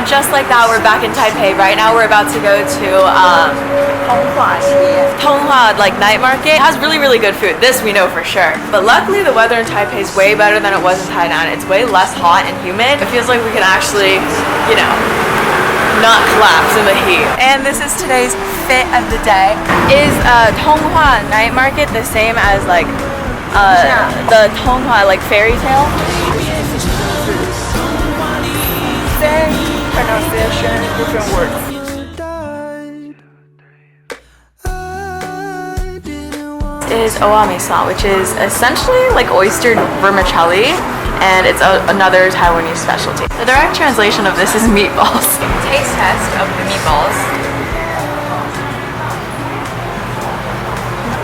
Just like that, we're back in Taipei. Right now we're about to go to Tonghua, like night market. It has really, really good food. This we know for sure. But luckily the weather in Taipei is way better than it was in Tainan. It's way less hot and humid. It feels like we can actually, you know, not collapse in the heat. And this is today's fit of the day. Is Tonghua night market the same as like the Tonghua like fairy tale? Same pronunciation, different words. Is owamisan, which is essentially like oyster vermicelli, and it's another Taiwanese specialty. The direct translation of this is meatballs. Taste test of the meatballs.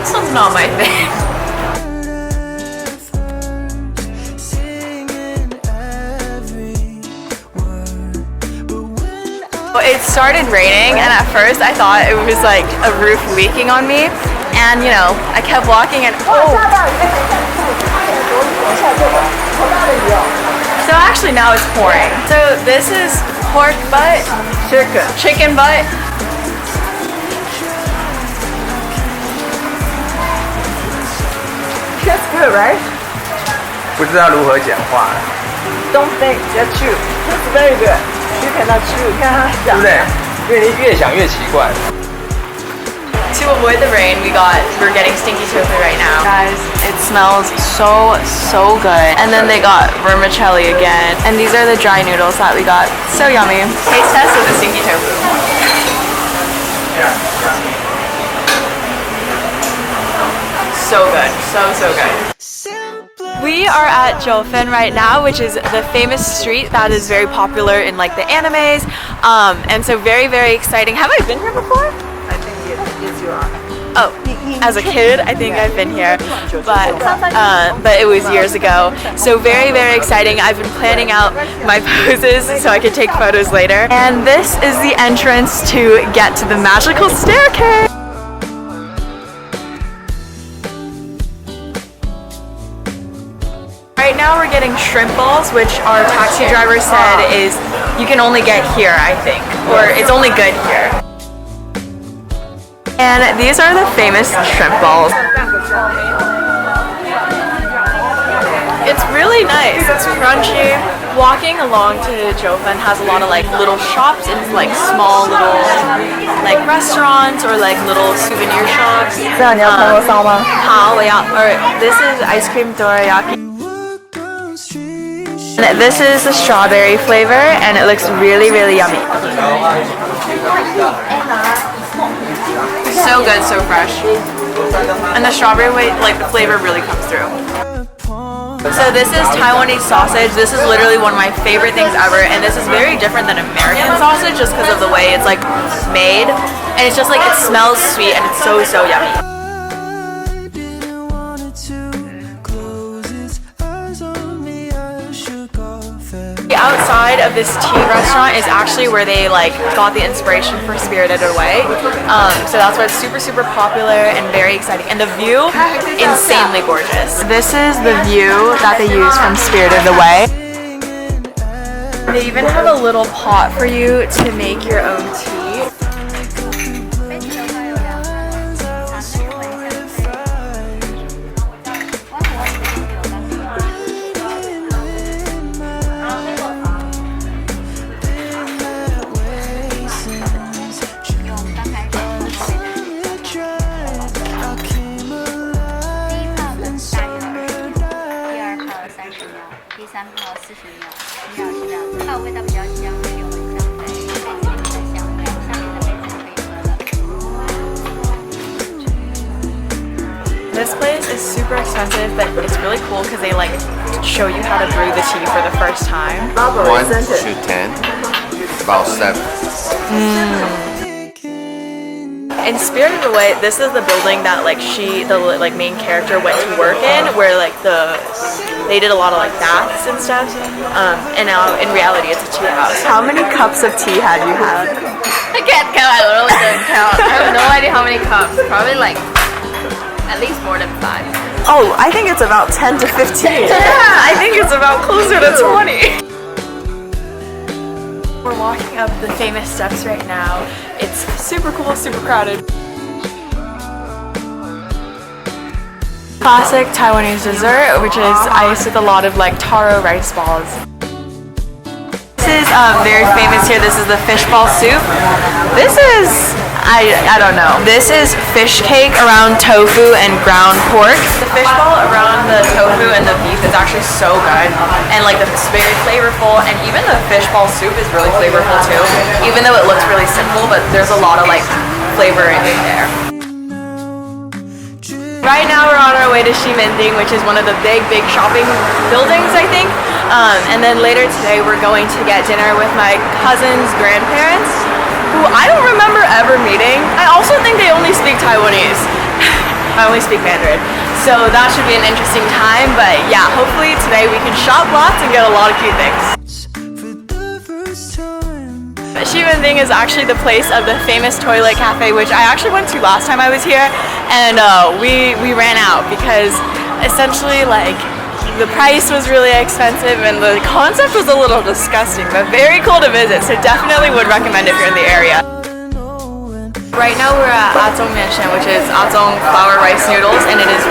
This one's not my thing. It started raining, and at first I thought it was like a roof leaking on me, and you know, I kept walking and oh! So actually now it's pouring. So this is pork butt, chicken butt. That's good, right? 不知道如何讲话。 Don't think, just chew. That's very good. You cannot chew. 看它想。对不对？因为你越想越奇怪。 To avoid the rain, we're getting stinky tofu right now. Guys, it smells so good. And then they got vermicelli again. And these are the dry noodles that we got. So yummy. Taste test of the stinky tofu. So good. So good. We are at Jiufen right now, which is the famous street that is very popular in like the animes. And so very exciting. Have I been here before? I think yes, you are. Oh, as a kid, I think I've been here, but it was years ago. So very exciting. I've been planning out my poses so I can take photos later. And this is the entrance to get to the magical staircase. Right now we're getting shrimp balls, which our taxi driver said is you can only get here, I think, or it's only good here. And these are the famous shrimp balls. It's really nice, it's crunchy. Walking along to Jiufen has a lot of like little shops and like small little like restaurants or like little souvenir shops. This is ice cream dorayaki. And this is the strawberry flavor, and it looks really yummy. So good, so fresh. And the strawberry like the flavor really comes through. So this is Taiwanese sausage. This is literally one of my favorite things ever, and this is very different than American sausage just because of the way it's like made. And it's just like it smells sweet and it's so yummy. Outside of this tea restaurant is actually where they like got the inspiration for Spirited Away. So that's why it's super popular and very exciting. And the view, insanely gorgeous. This is the view that they use from Spirited Away. They even have a little pot for you to make your own tea. This place is super expensive, but it's really cool because they like show you how to brew the tea for the first time. 1 to 10, about 7. In Spirited Away, this is the building that like the main character went to work in, where like they did a lot of like baths and stuff. And now in reality, it's a tea house. How many cups of tea have you had? I can't count. I literally don't count. I have no idea how many cups. Probably like at least more than 5. Oh, I think it's about 10 to 15. Yeah, I think it's about closer to 20. We're walking up the famous steps right now. It's super cool, super crowded. Classic Taiwanese dessert, which is ice with a lot of like taro rice balls. This is very famous here. This is the fishball soup. This is, I don't know. This is fish cake around tofu and ground pork. The fishball around the tofu and the beef is actually so good. And like it's very flavorful, and even the fishball soup is really flavorful too. Even though it looks really simple, but there's a lot of like flavor in there. Right now we're on our way to Ximending, which is one of the big shopping buildings, I think. And then later today we're going to get dinner with my cousin's grandparents, who I don't remember ever meeting. I also think they only speak Taiwanese. I only speak Mandarin. So that should be an interesting time, but yeah, hopefully today we can shop lots and get a lot of cute things. Ximending is actually the place of the famous toilet cafe, which I actually went to last time I was here, and we ran out because essentially like the price was really expensive and the concept was a little disgusting, but very cool to visit, so definitely would recommend if you're in the area. Right now we're at Azong Mianshan, which is Azong flour rice noodles, and it is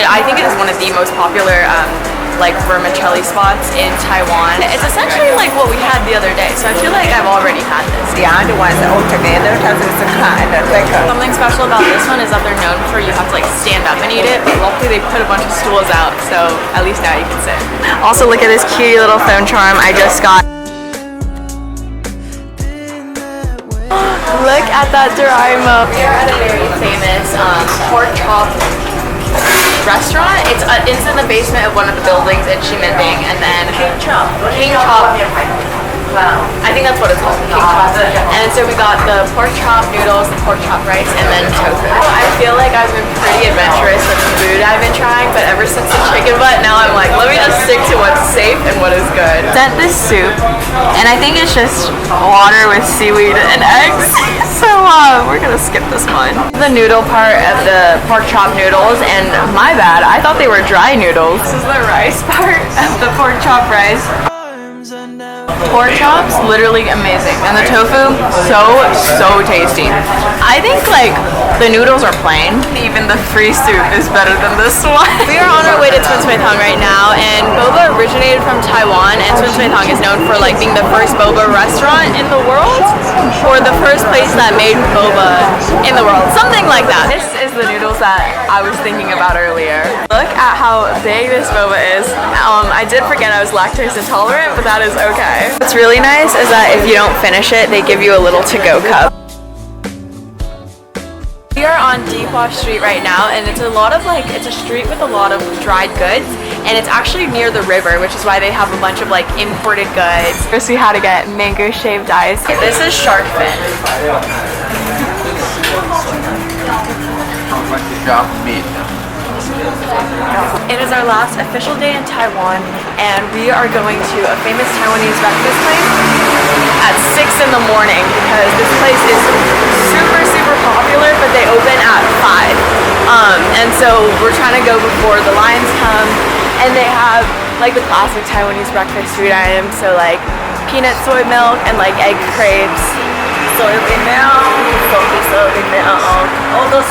I think it is one of the most popular like vermicelli spots in Taiwan. It's essentially like what we had the other day, so I feel like I've already had this. The other ones all together, it's a kind of like Something special about this one is that they're known for you have to like stand up and eat it, but luckily they put a bunch of stools out, so at least now you can sit. Also, look at this cute little phone charm I just got. Look at that Doraemon. We're at a very famous pork chop restaurant. It's in the basement of one of the buildings in Ximending, and then King Chop. Wow, I think that's what it's called, King Chop. And so we got the pork chop noodles, the pork chop rice, and then tofu. I feel like I've been pretty adventurous with the food I've been trying, but ever since the chicken butt, now I'm like, let me just stick to what's safe and what is good. Sent this soup, and I think it's just water with seaweed and eggs. So we're gonna skip this one. The noodle part of the pork chop noodles, and my bad, I thought they were dry noodles. This is the rice part of the pork chop rice. Pork chops, literally amazing, and the tofu, so tasty. I think like the noodles are plain. Even the free soup is better than this one. We are on our way to Taiwan right now, and boba originated from Taiwan, and Taiwan is known for like being the first boba restaurant in the world, or the first place that made boba in the world, something like that. This is the noodles that I was thinking about earlier. Look at how big this boba is. I did forget I was lactose intolerant, but that is okay. What's really nice is that if you don't finish it, they give you a little to-go cup. We are on Dihua Street right now, and it's a street with a lot of dried goods, and it's actually near the river, which is why they have a bunch of like imported goods. First we had to get mango shaved ice. This is shark fin. Shark meat. It is our last official day in Taiwan, and we are going to a famous Taiwanese breakfast place at 6 in the morning because this place is super popular, but they open at 5. And so we're trying to go before the lines come, and they have like the classic Taiwanese breakfast food items, so like peanut soy milk and like egg crepes, soy milk, all those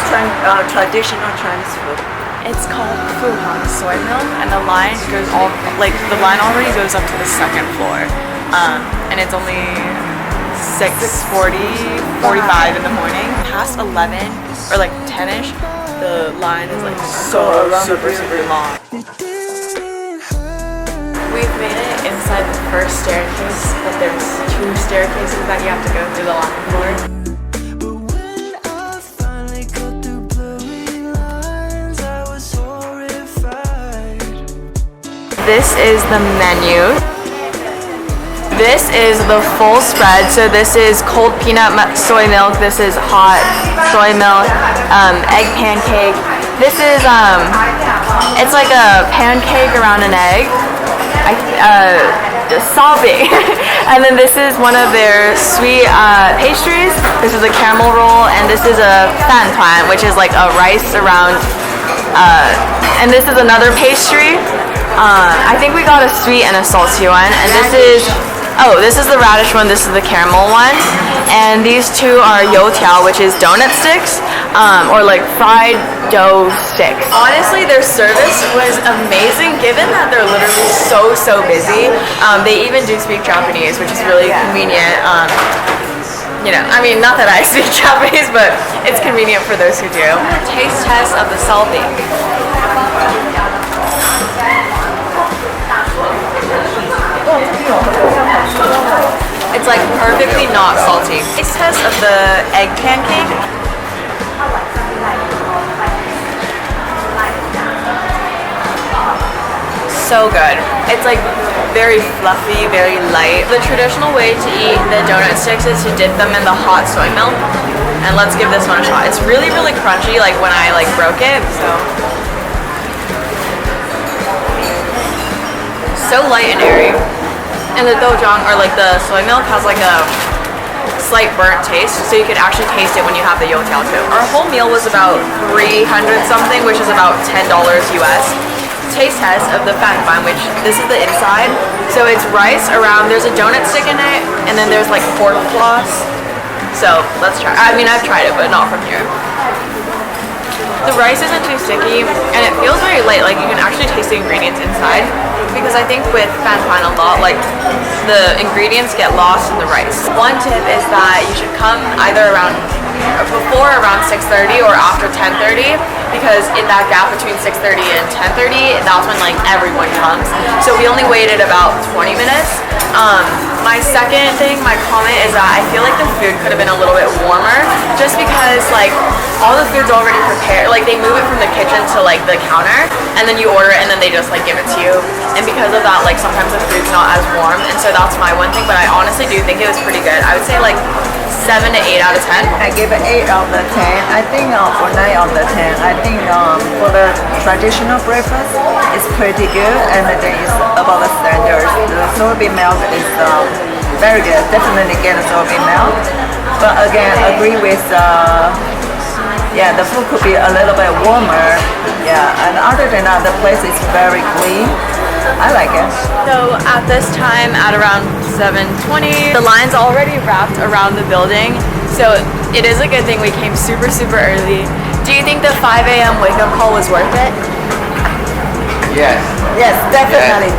traditional Chinese food. It's called Fuhan soy milk, and the line goes the line already goes up to the second floor, and it's only 6:45 in the morning. Past 11 or like 10ish, the line is like so super long. We've made it inside the first staircase, but there's 2 staircases that you have to go through the line floor. This is the menu. This is the full spread. So this is cold peanut soy milk. This is hot soy milk, egg pancake. This is it's like a pancake around an egg. Salvi. And then this is one of their sweet pastries. This is a caramel roll, and this is a fantuan, which is like a rice around. And this is another pastry. I think we got a sweet and a salty one, and this is Oh, this is the radish one, this is the caramel one. And these two are youtiao, which is donut sticks, or like fried dough sticks. Honestly, their service was amazing given that they're literally so busy. They even do speak Japanese, which is really convenient. You know, I mean, not that I speak Japanese, but it's convenient for those who do. Taste test of the salty. It's like perfectly not salty. Taste test of the egg pancake. So good. It's like very fluffy, very light. The traditional way to eat the donut sticks is to dip them in the hot soy milk. And let's give this one a shot. It's really crunchy, like when I like broke it, so light and airy. And the dojang, or like the soy milk, has like a slight burnt taste, so you can actually taste it when you have the youtiao too. Our whole meal was about 300 something, which is about $10 US. Taste test of the fan, which this is the inside. So it's rice around, there's a donut stick in it, and then there's like pork floss. So let's try. I mean, I've tried it, but not from here. The rice isn't too sticky, and it feels very light, like you can actually taste the ingredients inside. Because I think with fan a lot, like the ingredients get lost in the rice. One tip is that you should come either before around 6:30 or after 10:30, because in that gap between 6:30 and 10:30, that's when like everyone comes. So we only waited about 20 minutes. My second thing, my comment is that I feel like the food could have been a little bit warmer, just because like all the food's already prepared. Like they move it from the kitchen to like the counter, and then you order it, and then they just like give it to you. And because of that, like sometimes the food's not as warm, and so that's my one thing. But I honestly do think it was pretty good. I would say like 7 to 8 out of 10. I give it 8 out of 10. I think for 9 out of 10. I think for the traditional breakfast, it's pretty good, and then it's about the standards. The soybean milk is very good. Definitely get a soybean milk. But again, agree with yeah, the food could be a little bit warmer. Yeah, and other than that, the place is very clean. I like it. So at this time, at around 7:20, the line's already wrapped around the building. So it is a good thing we came super early. Do you think the 5 a.m. wake-up call was worth it? Yes. Yes, definitely.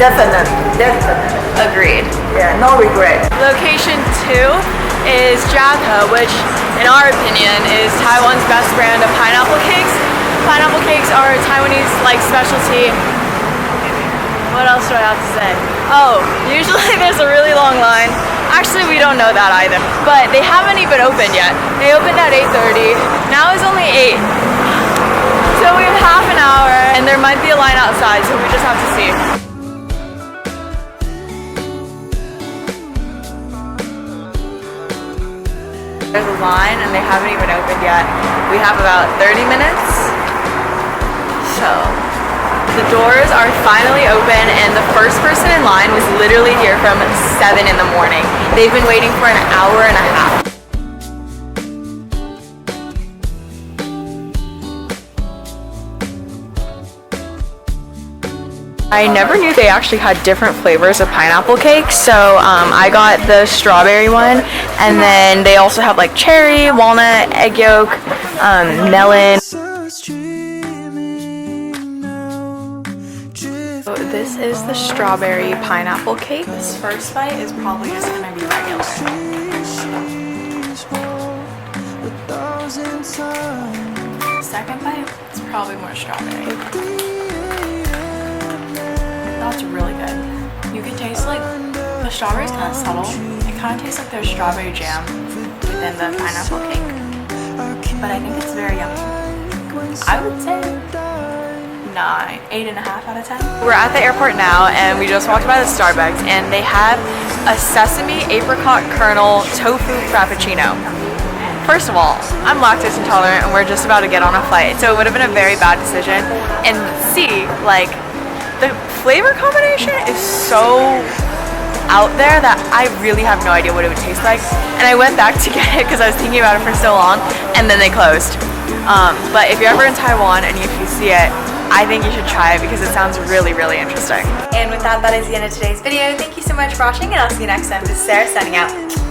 Agreed. Yeah, no regret. Location 2 is Jiufen, which in our opinion is Taiwan's best brand of pineapple cakes. Pineapple cakes are a Taiwanese like specialty. What else do I have to say? Oh, usually there's a really long line. Actually, we don't know that either. But they haven't even opened yet. They opened at 8:30. Now it's only 8. So we have half an hour, and there might be a line outside, so we just have to see. There's a line, and they haven't even opened yet. We have about 30 minutes. So the doors are finally open, and the first person in line was literally here from 7 in the morning. They've been waiting for an hour and a half. I never knew they actually had different flavors of pineapple cake, so I got the strawberry one, and then they also have like cherry, walnut, egg yolk, melon. So this is the strawberry pineapple cake. This first bite is probably just gonna be regular. Second bite, it's probably more strawberry. That's really good. You can taste like the strawberry's kind of subtle. It kind of tastes like there's strawberry jam within the pineapple cake, but I think it's very yummy. I would say 8.5 out of 10. We're at the airport now, and we just walked by the Starbucks, and they have a sesame apricot kernel tofu frappuccino. First of all, I'm lactose intolerant, and we're just about to get on a flight, so it would have been a very bad decision. And C, like, the flavor combination is so out there that I really have no idea what it would taste like. And I went back to get it because I was thinking about it for so long, and then they closed. But if you're ever in Taiwan and if you see it, I think you should try it because it sounds really, really interesting. And with that, that is the end of today's video. Thank you so much for watching, and I'll see you next time. This is Sarah signing out.